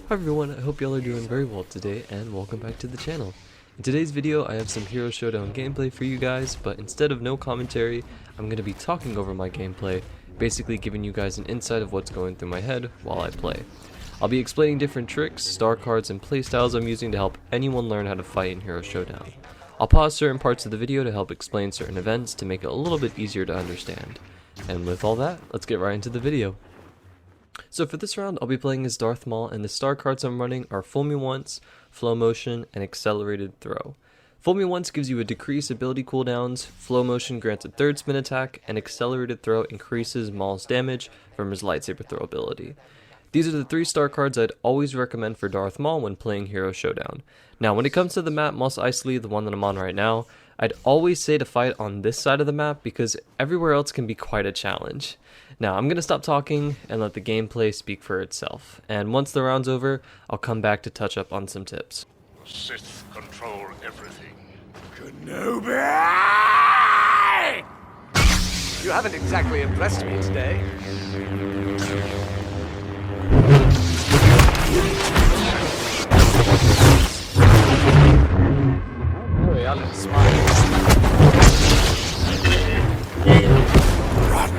Hi everyone, I hope y'all are doing very well today, and welcome back to the channel. In today's video, I have some Hero Showdown gameplay for you guys, but instead of no commentary, I'm going to be talking over my gameplay, basically giving you guys an insight of what's going through my head while I play. I'll be explaining different tricks, star cards, and playstyles I'm using to help anyone learn how to fight in Hero Showdown. I'll pause certain parts of the video to help explain certain events to make it a little bit easier to understand. And with all that, let's get right into the video. So for this round, I'll be playing as Darth Maul, and the star cards I'm running are Fool Me Once, Flow Motion, and Accelerated Throw. Fool Me Once gives you a decreased ability cooldowns, Flow Motion grants a third spin attack, and Accelerated Throw increases Maul's damage from his lightsaber throw ability. These are the 3 star cards I'd always recommend for Darth Maul when playing Hero Showdown. Now when it comes to the map, Mos Eisley, the one that I'm on right now, I'd always say to fight on this side of the map because everywhere else can be quite a challenge. Now I'm going to stop talking and let the gameplay speak for itself, and once the round's over, I'll come back to touch up on some tips. Sith control everything. Kenobi! You haven't exactly impressed me today. Hurry up and smile. Run!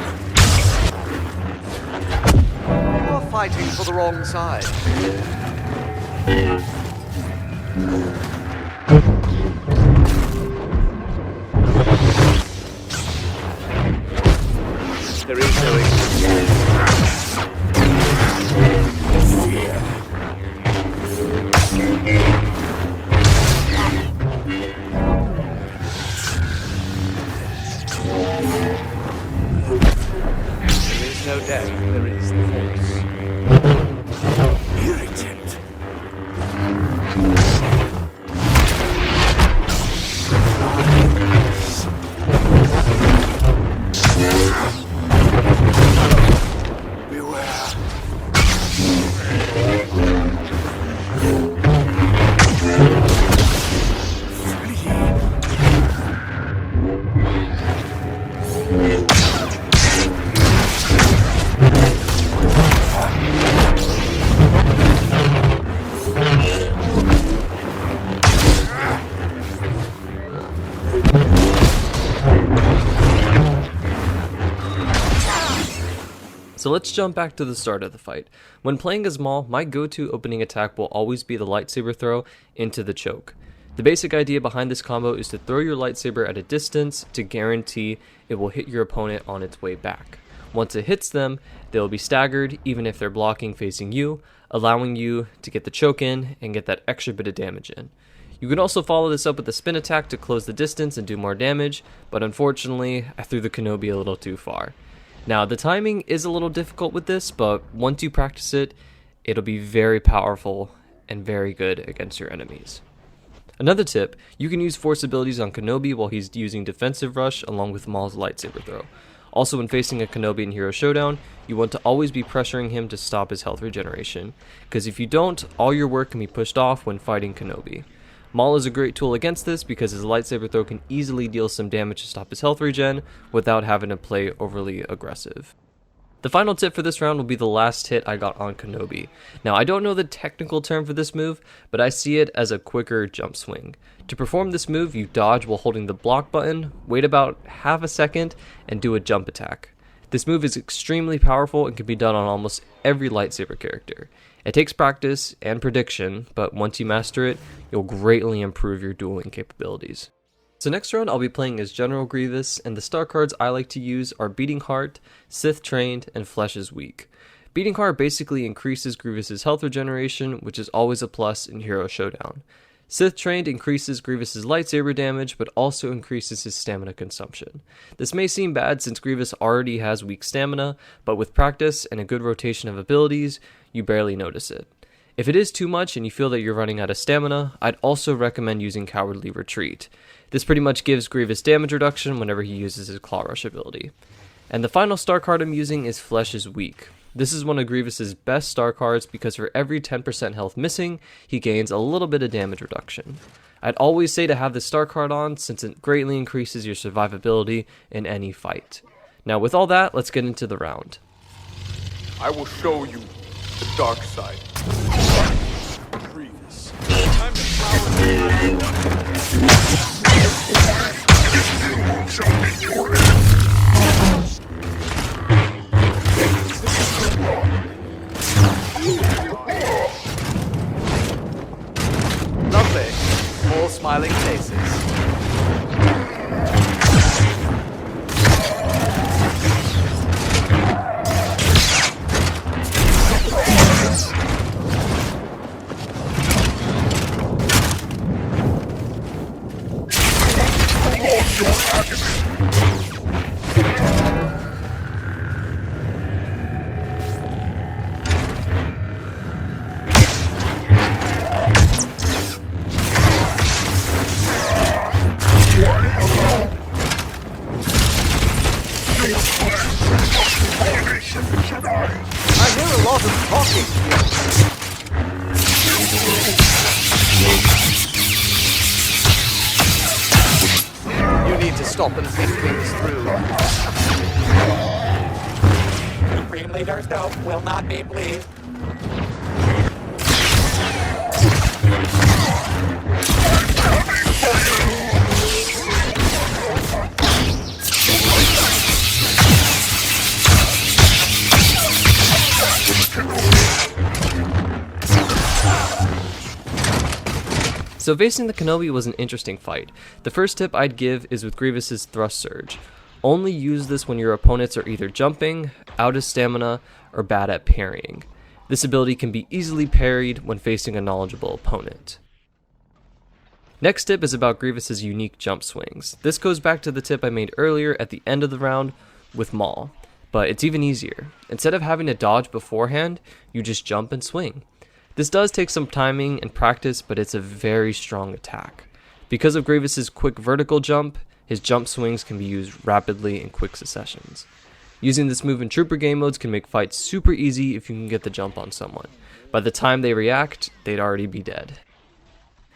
You're fighting for the wrong side. There is no fear. There is no death, there is the Force. Irritant. So let's jump back to the start of the fight. When playing as Maul, my go-to opening attack will always be the lightsaber throw into the choke. The basic idea behind this combo is to throw your lightsaber at a distance to guarantee it will hit your opponent on its way back. Once it hits them, they'll be staggered even if they're blocking facing you, allowing you to get the choke in and get that extra bit of damage in. You can also follow this up with a spin attack to close the distance and do more damage, but unfortunately, I threw the Kenobi a little too far. Now, the timing is a little difficult with this, but once you practice it, it'll be very powerful and very good against your enemies. Another tip, you can use force abilities on Kenobi while he's using defensive rush along with Maul's lightsaber throw. Also, when facing a Kenobi in Hero Showdown, you want to always be pressuring him to stop his health regeneration, because if you don't, all your work can be pushed off when fighting Kenobi. Maul is a great tool against this because his lightsaber throw can easily deal some damage to stop his health regen without having to play overly aggressive. The final tip for this round will be the last hit I got on Kenobi. Now, I don't know the technical term for this move, but I see it as a quicker jump swing. To perform this move, you dodge while holding the block button, wait about half a second, and do a jump attack. This move is extremely powerful and can be done on almost every lightsaber character. It takes practice and prediction, but once you master it, you'll greatly improve your dueling capabilities. So next round I'll be playing as General Grievous, and the star cards I like to use are Beating Heart, Sith Trained, and Flesh is Weak. Beating Heart basically increases Grievous's health regeneration, which is always a plus in Hero Showdown. Sith Trained increases Grievous's lightsaber damage, but also increases his stamina consumption. This may seem bad since Grievous already has weak stamina, but with practice and a good rotation of abilities, you barely notice it. If it is too much and you feel that you're running out of stamina, I'd also recommend using Cowardly Retreat. This pretty much gives Grievous damage reduction whenever he uses his Claw Rush ability. And the final star card I'm using is Flesh is Weak. This is one of Grievous's best star cards because for every 10% health missing, he gains a little bit of damage reduction. I'd always say to have this star card on since it greatly increases your survivability in any fight. Now with all that, let's get into the round. I will show you the dark side. weapons. Time to power Lovely. All smiling faces. I hear a lot of talking. You need to stop and think things through. Supreme Leader's dope will not be pleased. So facing the Kenobi was an interesting fight. The first tip I'd give is with Grievous's thrust surge. Only use this when your opponents are either jumping, out of stamina, or bad at parrying. This ability can be easily parried when facing a knowledgeable opponent. Next tip is about Grievous's unique jump swings. This goes back to the tip I made earlier at the end of the round with Maul, but it's even easier. Instead of having to dodge beforehand, you just jump and swing. This does take some timing and practice, but it's a very strong attack. Because of Grievous's quick vertical jump, his jump swings can be used rapidly in quick successions. Using this move in trooper game modes can make fights super easy if you can get the jump on someone. By the time they react, they'd already be dead.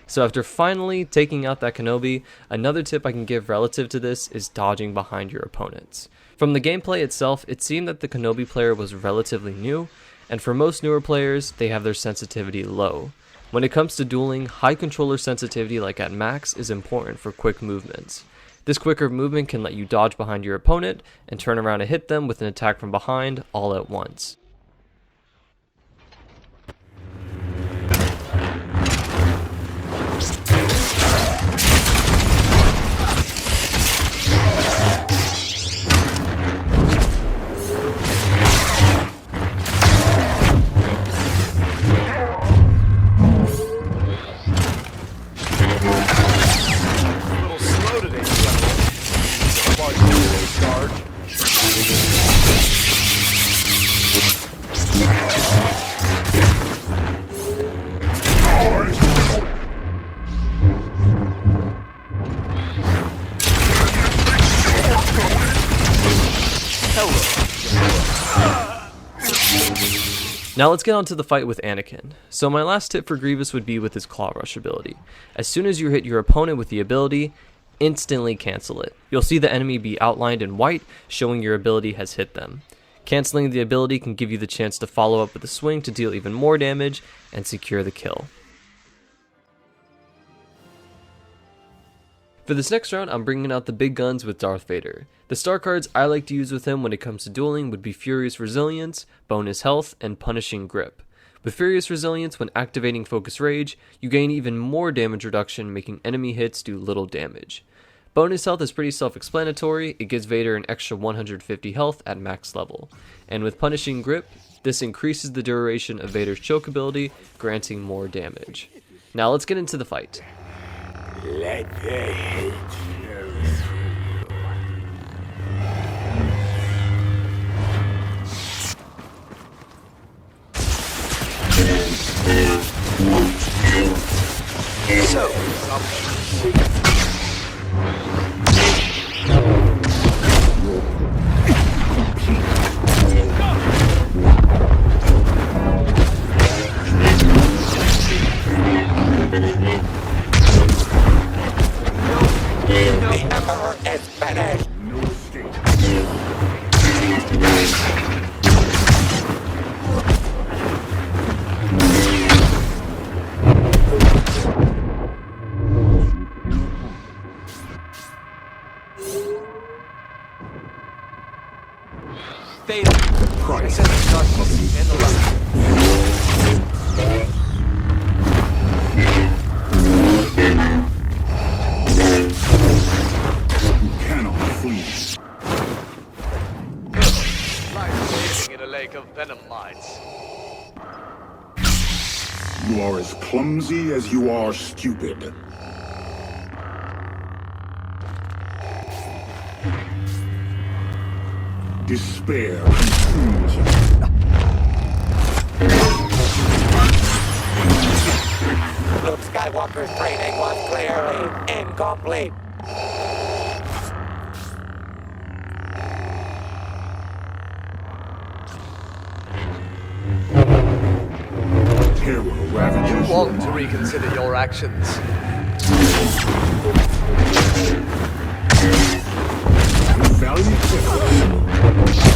So after finally taking out that Kenobi, another tip I can give relative to this is dodging behind your opponents. From the gameplay itself, it seemed that the Kenobi player was relatively new, and for most newer players, they have their sensitivity low. When it comes to dueling, high controller sensitivity like at max is important for quick movements. This quicker movement can let you dodge behind your opponent and turn around and hit them with an attack from behind all at once. Now let's get on to the fight with Anakin. So my last tip for Grievous would be with his Claw Rush ability. As soon as you hit your opponent with the ability, instantly cancel it. You'll see the enemy be outlined in white, showing your ability has hit them. Canceling the ability can give you the chance to follow up with a swing to deal even more damage and secure the kill. For this next round, I'm bringing out the big guns with Darth Vader. The star cards I like to use with him when it comes to dueling would be Furious Resilience, Bonus Health, and Punishing Grip. With Furious Resilience, when activating Focus Rage, you gain even more damage reduction, making enemy hits do little damage. Bonus Health is pretty self-explanatory, it gives Vader an extra 150 health at max level. And with Punishing Grip, this increases the duration of Vader's choke ability, granting more damage. Now let's get into the fight. Let the hate flow through. So, the Emperor is finished. You are as clumsy as you are stupid. Despair consumes you. Luke Skywalker's training was clearly incomplete. Terror ravages You your want to mind. reconsider your actions. Valiant effort.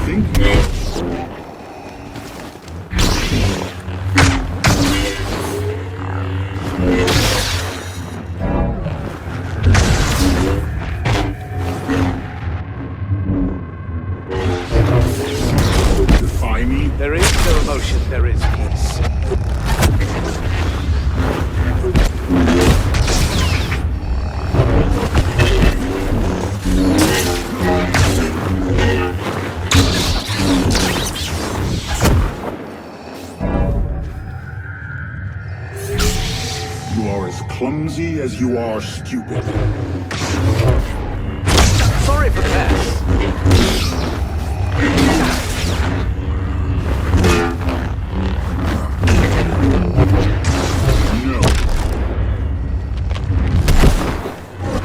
Think not. Defy me. There is no emotion, there is peace. You are as clumsy as you are stupid. Sorry for that. No.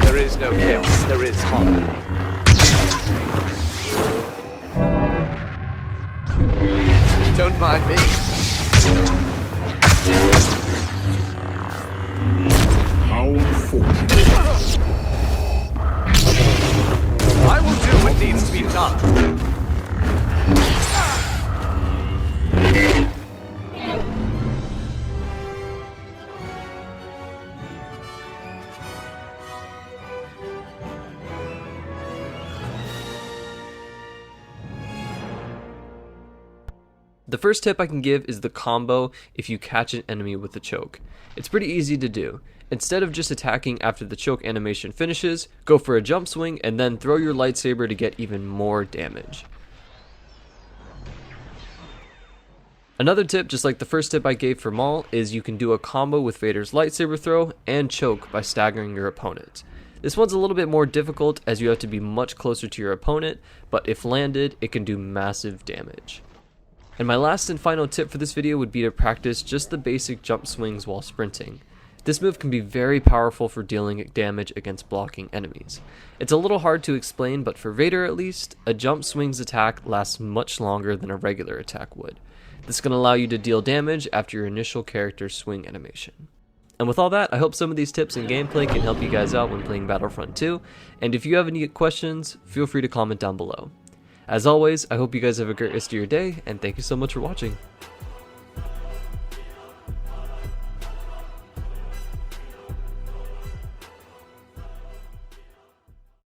There is no chaos, there is harmony. Don't mind me. How unfortunate. I will do what needs to be done. The first tip I can give is the combo if you catch an enemy with a choke. It's pretty easy to do. Instead of just attacking after the choke animation finishes, go for a jump swing and then throw your lightsaber to get even more damage. Another tip, just like the first tip I gave for Maul, is you can do a combo with Vader's lightsaber throw and choke by staggering your opponent. This one's a little bit more difficult as you have to be much closer to your opponent, but if landed, it can do massive damage. And my last and final tip for this video would be to practice just the basic jump swings while sprinting. This move can be very powerful for dealing damage against blocking enemies. It's a little hard to explain, but for Vader at least, a jump swing's attack lasts much longer than a regular attack would. This can allow you to deal damage after your initial character's swing animation. And with all that, I hope some of these tips and gameplay can help you guys out when playing Battlefront 2, and if you have any questions, feel free to comment down below. As always, I hope you guys have a great rest of your day, and thank you so much for watching.